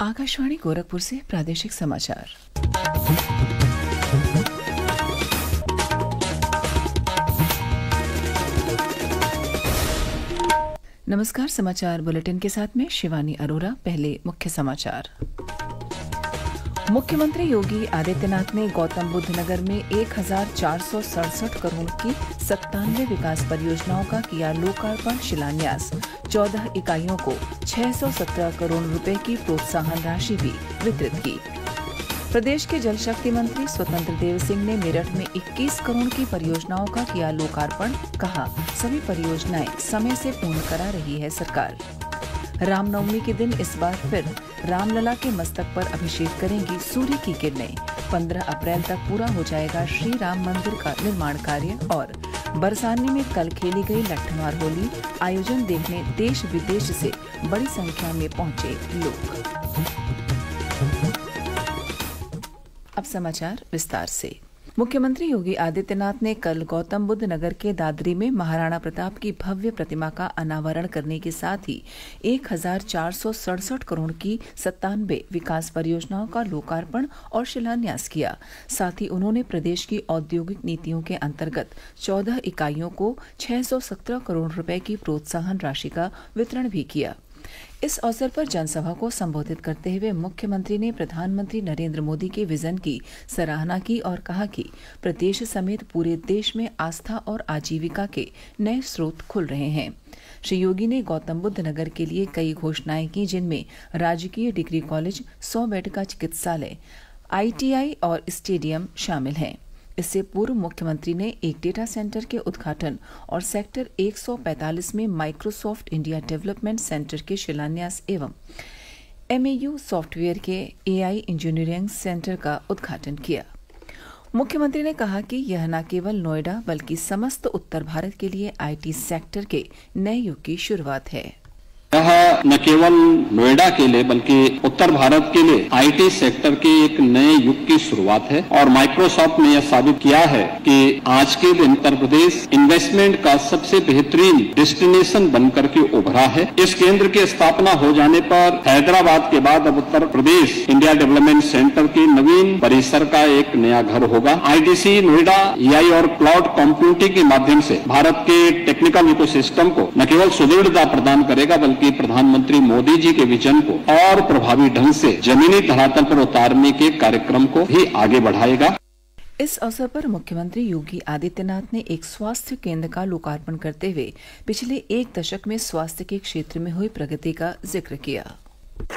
आकाशवाणी गोरखपुर से प्रादेशिक समाचार। नमस्कार। समाचार बुलेटिन के साथ में शिवानी अरोरा। पहले मुख्य समाचार। मुख्यमंत्री योगी आदित्यनाथ ने गौतम बुद्ध नगर में 1467 करोड़ की 97 विकास परियोजनाओं का किया लोकार्पण शिलान्यास। 14 इकाइयों को 617 करोड़ रुपए की प्रोत्साहन राशि भी वितरित की। प्रदेश के जल शक्ति मंत्री स्वतंत्र देव सिंह ने मेरठ में 21 करोड़ की परियोजनाओं का किया लोकार्पण। कहा, सभी परियोजनाएं समय से पूर्ण करा रही है सरकार। रामनवमी के दिन इस बार फिर रामलला के मस्तक पर अभिषेक करेंगी सूर्य की किरणें। 15 अप्रैल तक पूरा हो जाएगा श्री राम मंदिर का निर्माण कार्य। और बरसाने में कल खेली गई लट्ठमार होली आयोजन देखने देश विदेश से बड़ी संख्या में पहुंचे लोग। अब समाचार विस्तार से। मुख्यमंत्री योगी आदित्यनाथ ने कल गौतम बुद्ध नगर के दादरी में महाराणा प्रताप की भव्य प्रतिमा का अनावरण करने के साथ ही 1467 करोड़ की 97 विकास परियोजनाओं का लोकार्पण और शिलान्यास किया। साथ ही उन्होंने प्रदेश की औद्योगिक नीतियों के अंतर्गत 14 इकाइयों को 617 करोड़ रुपए की प्रोत्साहन राशि का वितरण भी किया। इस अवसर पर जनसभा को संबोधित करते हुए मुख्यमंत्री ने प्रधानमंत्री नरेंद्र मोदी के विजन की सराहना की और कहा कि प्रदेश समेत पूरे देश में आस्था और आजीविका के नए स्रोत खुल रहे हैं। श्री योगी ने गौतम बुद्ध नगर के लिए कई घोषणाएं की, जिनमें राजकीय डिग्री कॉलेज, 100 बेड का चिकित्सालय, ITI और स्टेडियम शामिल हैं। इससे पूर्व मुख्यमंत्री ने एक डेटा सेंटर के उद्घाटन और सेक्टर 145 में माइक्रोसॉफ्ट इंडिया डेवलपमेंट सेंटर के शिलान्यास एवं MAU सॉफ्टवेयर के AI इंजीनियरिंग सेंटर का उद्घाटन किया। मुख्यमंत्री ने कहा कि यह न केवल नोएडा बल्कि समस्त उत्तर भारत के लिए IT सेक्टर के नए युग की शुरुआत है। यह न केवल नोएडा के लिए बल्कि उत्तर भारत के लिए IT सेक्टर के एक नए युग की शुरुआत है। और माइक्रोसॉफ्ट ने यह साबित किया है कि आज के दिन उत्तर प्रदेश इन्वेस्टमेंट का सबसे बेहतरीन डेस्टिनेशन बनकर के उभरा है। इस केंद्र की स्थापना हो जाने पर हैदराबाद के बाद अब Uttar Pradesh India development centre के नवीन परिसर का एक नया घर होगा। IDC नोएडा AI और क्लाउड कंप्यूटिंग के माध्यम से भारत के टेक्निकल इकोसिस्टम को न केवल सुदृढ़ता प्रदान करेगा बल्कि प्रधानमंत्री मोदी जी के विजन को और प्रभावी ढंग से जमीनी धरातल पर उतारने के कार्यक्रम को भी आगे बढ़ाएगा। इस अवसर पर मुख्यमंत्री योगी आदित्यनाथ ने एक स्वास्थ्य केंद्र का लोकार्पण करते हुए पिछले एक दशक में स्वास्थ्य के क्षेत्र में हुई प्रगति का जिक्र किया।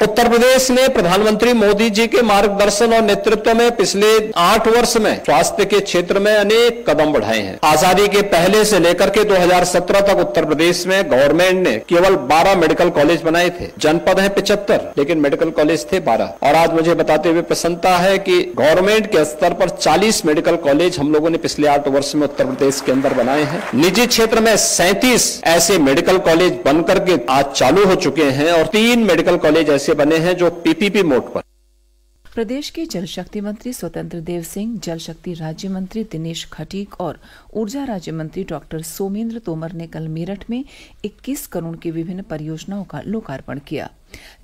उत्तर प्रदेश ने प्रधानमंत्री मोदी जी के मार्गदर्शन और नेतृत्व में पिछले 8 वर्ष में स्वास्थ्य के क्षेत्र में अनेक कदम बढ़ाए हैं। आजादी के पहले से लेकर के 2017 तक उत्तर प्रदेश में गवर्नमेंट ने केवल 12 मेडिकल कॉलेज बनाए थे। जनपद है 75, लेकिन मेडिकल कॉलेज थे 12। और आज मुझे बताते हुए प्रसन्नता है कि गवर्नमेंट के स्तर पर 40 मेडिकल कॉलेज हम लोगों ने पिछले 8 वर्ष में उत्तर प्रदेश के अंदर बनाए हैं। निजी क्षेत्र में 37 ऐसे मेडिकल कॉलेज बनकर के आज चालू हो चुके हैं और 3 मेडिकल कॉलेज ऐसे बने हैं जो PPP मोड पर। प्रदेश के जल शक्ति मंत्री स्वतंत्र देव सिंह, जल शक्ति राज्य मंत्री दिनेश खटीक और ऊर्जा राज्य मंत्री डॉक्टर सोमेंद्र तोमर ने कल मेरठ में 21 करोड़ की विभिन्न परियोजनाओं का लोकार्पण किया।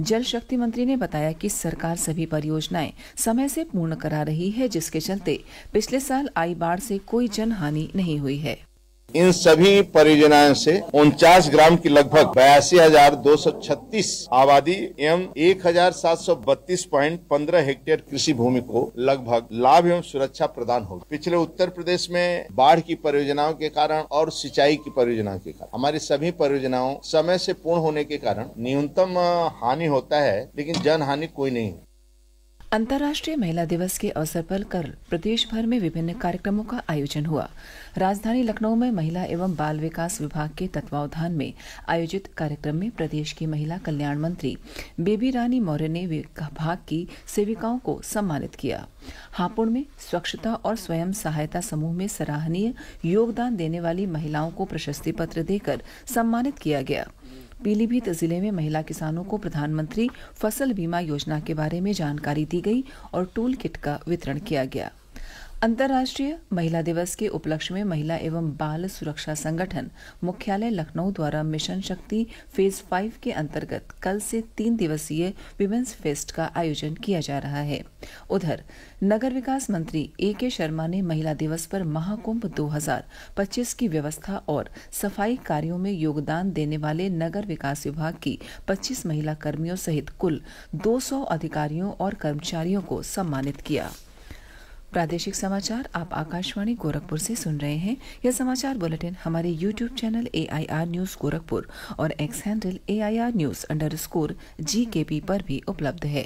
जल शक्ति मंत्री ने बताया कि सरकार सभी परियोजनाएं समय से पूर्ण करा रही है, जिसके चलते पिछले साल आई बाढ़ से कोई जनहानि नहीं हुई है। इन सभी परियोजनाओं से 49 ग्राम की लगभग 82,236 आबादी एवं 1,732.15 हेक्टेयर कृषि भूमि को लगभग लाभ एवं सुरक्षा प्रदान होगी। पिछले उत्तर प्रदेश में बाढ़ की परियोजनाओं के कारण और सिंचाई की परियोजनाओं के कारण हमारी सभी परियोजनाओं समय से पूर्ण होने के कारण न्यूनतम हानि होता है, लेकिन जन हानि कोई नहीं। अंतर्राष्ट्रीय महिला दिवस के अवसर पर कल प्रदेश भर में विभिन्न कार्यक्रमों का आयोजन हुआ। राजधानी लखनऊ में महिला एवं बाल विकास विभाग के तत्वावधान में आयोजित कार्यक्रम में प्रदेश की महिला कल्याण मंत्री बेबी रानी मौर्य ने विभाग की सेविकाओं को सम्मानित किया। हापुड़ में स्वच्छता और स्वयं सहायता समूह में सराहनीय योगदान देने वाली महिलाओं को प्रशस्ति पत्र देकर सम्मानित किया गया। पीलीभीत जिले में महिला किसानों को प्रधानमंत्री फसल बीमा योजना के बारे में जानकारी दी गई और टूल किट का वितरण किया गया। अंतर्राष्ट्रीय महिला दिवस के उपलक्ष्य में महिला एवं बाल सुरक्षा संगठन मुख्यालय लखनऊ द्वारा मिशन शक्ति फेज 5 के अंतर्गत कल से 3 दिवसीय विमेंस फेस्ट का आयोजन किया जा रहा है। उधर नगर विकास मंत्री A.K. शर्मा ने महिला दिवस पर महाकुंभ 2025 की व्यवस्था और सफाई कार्यों में योगदान देने वाले नगर विकास विभाग की 25 महिला कर्मियों सहित कुल 200 अधिकारियों और कर्मचारियों को सम्मानित किया। प्रादेशिक समाचार आप आकाशवाणी गोरखपुर से सुन रहे हैं। यह समाचार बुलेटिन हमारे YouTube channel AIR news Gorakhpur और एक्स हैंडल AIR_GKP पर भी उपलब्ध है।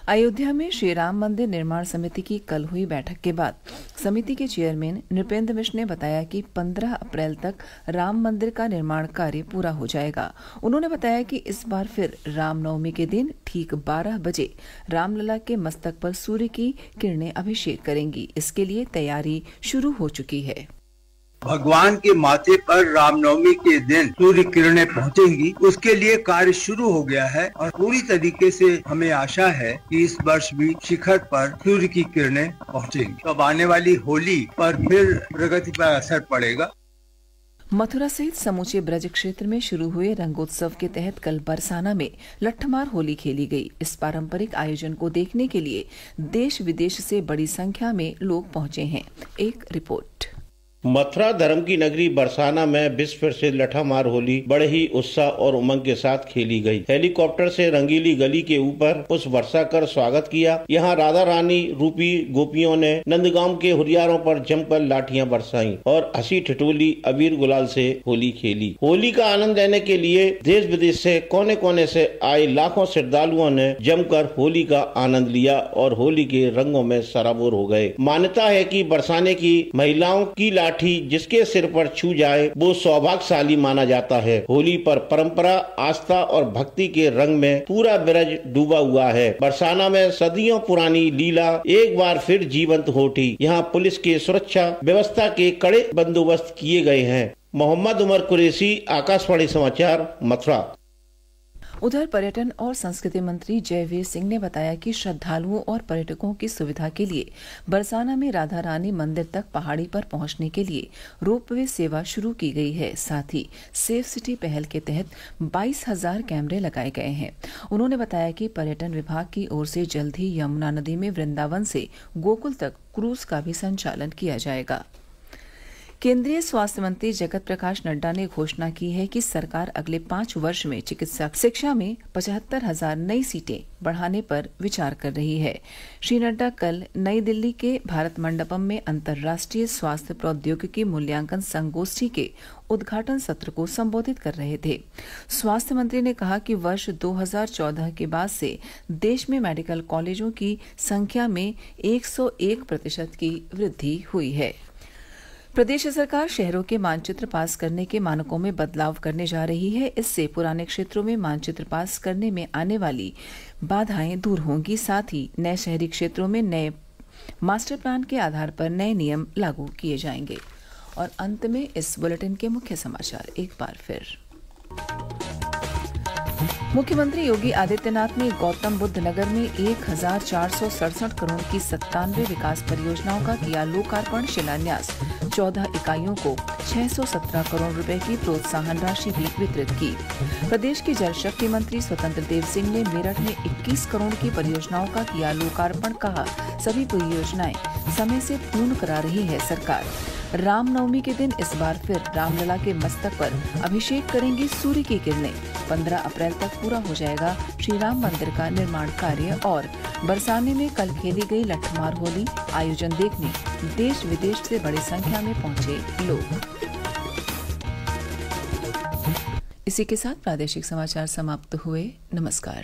अयोध्या में श्री राम मंदिर निर्माण समिति की कल हुई बैठक के बाद समिति के चेयरमैन नृपेंद्र मिश्र ने बताया कि 15 अप्रैल तक राम मंदिर का निर्माण कार्य पूरा हो जाएगा। उन्होंने बताया कि इस बार फिर रामनवमी के दिन ठीक 12 बजे रामलला के मस्तक पर सूर्य की किरणें अभिषेक करेंगी। इसके लिए तैयारी शुरू हो चुकी है। भगवान के माथे पर रामनवमी के दिन सूर्य किरणें पहुंचेंगी, उसके लिए कार्य शुरू हो गया है और पूरी तरीके से हमें आशा है कि इस वर्ष भी शिखर पर सूर्य की किरणें पहुंचेंगी। तो अब आने वाली होली पर फिर प्रगति पर असर पड़ेगा। मथुरा सहित समूचे ब्रज क्षेत्र में शुरू हुए रंगोत्सव के तहत कल बरसाना में लट्ठमार होली खेली गई। इस पारंपरिक आयोजन को देखने के लिए देश विदेश से बड़ी संख्या में लोग पहुंचे हैं। एक रिपोर्ट। मथुरा धर्म की नगरी बरसाना में विश्व प्रसिद्ध लट्ठमार होली बड़े ही उत्साह और उमंग के साथ खेली गई। हेलीकॉप्टर से रंगीली गली के ऊपर पुष्प वर्षा कर स्वागत किया। यहाँ राधा रानी रूपी गोपियों ने नंदगांव के हुरियारों पर जमकर लाठियां बरसाई और हंसी ठिठोली अबीर गुलाल से होली खेली। होली का आनंद लेने के लिए देश विदेश से कोने कोने से आए लाखों श्रद्धालुओं ने जमकर होली का आनंद लिया और होली के रंगों में सराबोर हो गए। मान्यता है कि बरसाने की महिलाओं की लाठी जिसके सिर पर छू जाए वो सौभाग्यशाली माना जाता है। होली पर परंपरा, आस्था और भक्ति के रंग में पूरा ब्रज डूबा हुआ है। बरसाना में सदियों पुरानी लीला एक बार फिर जीवंत हो उठी। यहाँ पुलिस के सुरक्षा व्यवस्था के कड़े बंदोबस्त किए गए हैं। मोहम्मद उमर कुरैशी, आकाशवाणी समाचार, मथुरा। उधर पर्यटन और संस्कृति मंत्री जयवीर सिंह ने बताया कि श्रद्धालुओं और पर्यटकों की सुविधा के लिए बरसाना में राधा रानी मंदिर तक पहाड़ी पर पहुंचने के लिए रोपवे सेवा शुरू की गई है। साथ ही सेफ सिटी पहल के तहत 22,000 कैमरे लगाए गए हैं। उन्होंने बताया कि पर्यटन विभाग की ओर से जल्द ही यमुना नदी में वृंदावन से गोकुल तक क्रूज का भी संचालन किया जाएगा। केंद्रीय स्वास्थ्य मंत्री जगत प्रकाश नड्डा ने घोषणा की है कि सरकार अगले 5 वर्ष में चिकित्सा शिक्षा में 75,000 नई सीटें बढ़ाने पर विचार कर रही है। श्री नड्डा कल नई दिल्ली के भारत मंडपम में अंतर्राष्ट्रीय स्वास्थ्य प्रौद्योगिकी मूल्यांकन संगोष्ठी के उद्घाटन सत्र को संबोधित कर रहे थे। स्वास्थ्य मंत्री ने कहा कि वर्ष 2014 के बाद से देश में मेडिकल कॉलेजों की संख्या में 101% की वृद्धि हुई है। प्रदेश सरकार शहरों के मानचित्र पास करने के मानकों में बदलाव करने जा रही है। इससे पुराने क्षेत्रों में मानचित्र पास करने में आने वाली बाधाएं दूर होंगी। साथ ही नए शहरी क्षेत्रों में नए मास्टर प्लान के आधार पर नए नियम लागू किए जाएंगे। और अंत में इस बुलेटिन के मुख्य समाचार एक बार फिर। मुख्यमंत्री योगी आदित्यनाथ ने गौतम बुद्ध नगर में 1,467 करोड़ की 97 विकास परियोजनाओं का किया लोकार्पण शिलान्यास। 14 इकाइयों को 617 करोड़ रुपए की प्रोत्साहन राशि भी वितरित की। प्रदेश के जल शक्ति मंत्री स्वतंत्र देव सिंह ने मेरठ में 21 करोड़ की परियोजनाओं का किया लोकार्पण। कहा, सभी परियोजनाएं समय से पूर्ण करा रही है सरकार। रामनवमी के दिन इस बार फिर रामलला के मस्तक पर अभिषेक करेंगी सूर्य की किरणें। 15 अप्रैल तक पूरा हो जाएगा श्री राम मंदिर का निर्माण कार्य। और बरसाने में कल खेली गई लट्ठमार होली आयोजन देखने देश विदेश से बड़ी संख्या में पहुंचे लोग। इसी के साथ प्रादेशिक समाचार समाप्त हुए। नमस्कार।